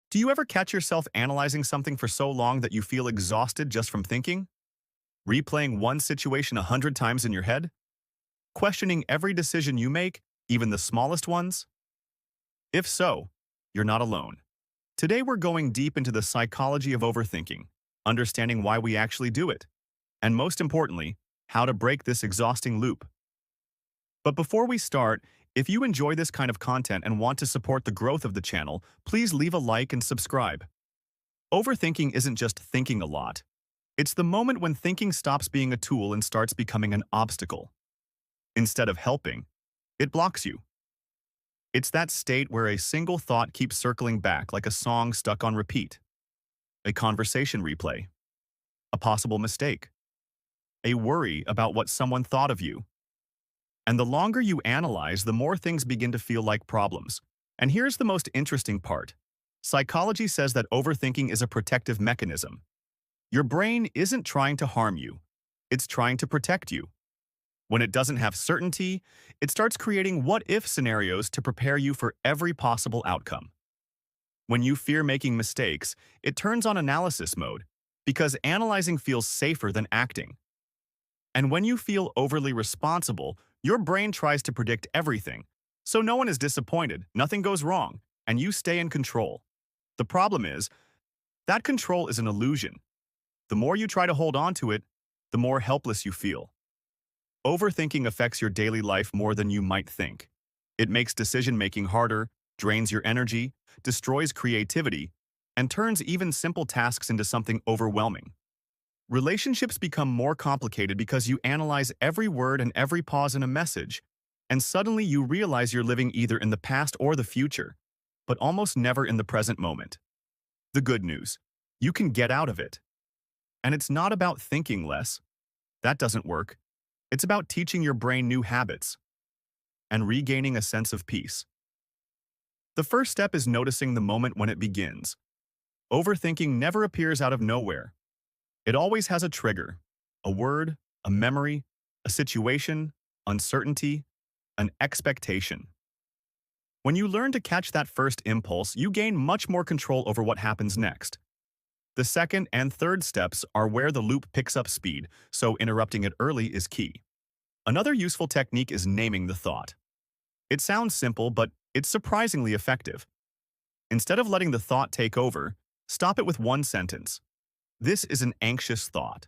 Do you ever catch yourself analyzing something for so long that you feel exhausted just from thinking? Replaying one situation 100 times in your head? Questioning every decision you make, even the smallest ones? If so, you're not alone. Today we're going deep into the psychology of overthinking, understanding why we actually do it, and most importantly, how to break this exhausting loop. But before we start, if you enjoy this kind of content and want to support the growth of the channel, please leave a like and subscribe. Overthinking isn't just thinking a lot. It's the moment when thinking stops being a tool and starts becoming an obstacle. Instead of helping, it blocks you. It's that state where a single thought keeps circling back like a song stuck on repeat, a conversation replay, a possible mistake, a worry about what someone thought of you. And the longer you analyze, the more things begin to feel like problems. And here's the most interesting part. Psychology says that overthinking is a protective mechanism. Your brain isn't trying to harm you. It's trying to protect you. When it doesn't have certainty, it starts creating what-if scenarios to prepare you for every possible outcome. When you fear making mistakes, it turns on analysis mode, because analyzing feels safer than acting. And when you feel overly responsible, your brain tries to predict everything, so no one is disappointed, nothing goes wrong, and you stay in control. The problem is, that control is an illusion. The more you try to hold on to it, the more helpless you feel. Overthinking affects your daily life more than you might think. It makes decision-making harder, drains your energy, destroys creativity, and turns even simple tasks into something overwhelming. Relationships become more complicated because you analyze every word and every pause in a message, and suddenly you realize you're living either in the past or the future, but almost never in the present moment. The good news: you can get out of it. And it's not about thinking less. That doesn't work. It's about teaching your brain new habits and regaining a sense of peace. The first step is noticing the moment when it begins. Overthinking never appears out of nowhere. It always has a trigger, a word, a memory, a situation, uncertainty, an expectation. When you learn to catch that first impulse, you gain much more control over what happens next. The second and third steps are where the loop picks up speed, so interrupting it early is key. Another useful technique is naming the thought. It sounds simple, but it's surprisingly effective. Instead of letting the thought take over, stop it with one sentence. This is an anxious thought.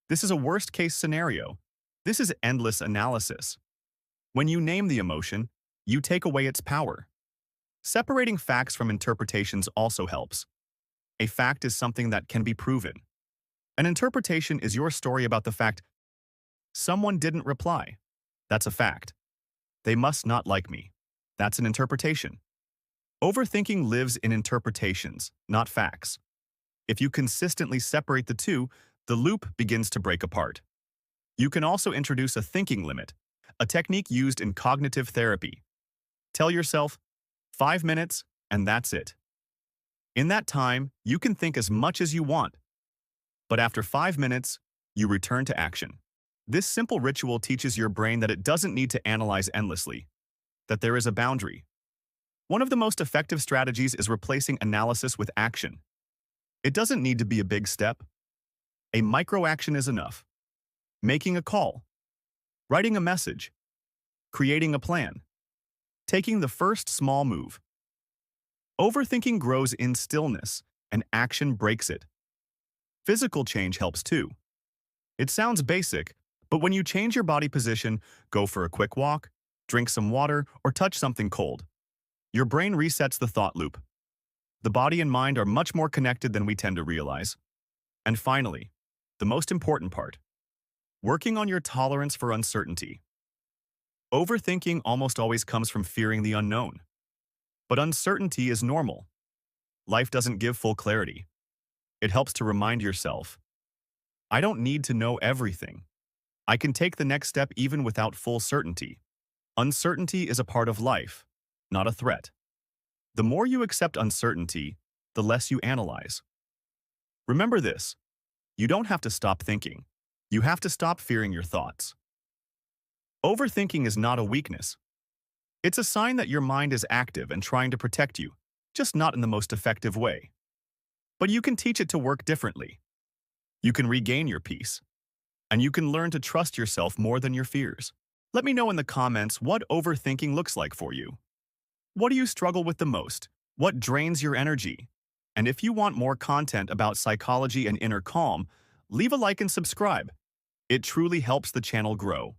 This is a worst-case scenario. This is endless analysis. When you name the emotion, you take away its power. Separating facts from interpretations also helps. A fact is something that can be proven. An interpretation is your story about the fact someone didn't reply. That's a fact. They must not like me. That's an interpretation. Overthinking lives in interpretations, not facts. If you consistently separate the two, the loop begins to break apart. You can also introduce a thinking limit, a technique used in cognitive therapy. Tell yourself, 5 minutes, and that's it. In that time, you can think as much as you want. But after 5 minutes, you return to action. This simple ritual teaches your brain that it doesn't need to analyze endlessly, that there is a boundary. One of the most effective strategies is replacing analysis with action. It doesn't need to be a big step. A micro-action is enough. Making a call, writing a message, creating a plan, taking the first small move. Overthinking grows in stillness, and action breaks it. Physical change helps too. It sounds basic, but when you change your body position, go for a quick walk, drink some water, or touch something cold, your brain resets the thought loop. The body and mind are much more connected than we tend to realize. And finally, the most important part: working on your tolerance for uncertainty. Overthinking almost always comes from fearing the unknown. But uncertainty is normal. Life doesn't give full clarity. It helps to remind yourself, I don't need to know everything. I can take the next step even without full certainty. Uncertainty is a part of life, not a threat. The more you accept uncertainty, the less you analyze. Remember this: you don't have to stop thinking. You have to stop fearing your thoughts. Overthinking is not a weakness. It's a sign that your mind is active and trying to protect you. just not in the most effective way. But you can teach it to work differently. You can regain your peace, and you can learn to trust yourself more than your fears. Let me know in the comments what overthinking looks like for you. What do you struggle with the most? What drains your energy? And if you want more content about psychology and inner calm, leave a like and subscribe. It truly helps the channel grow.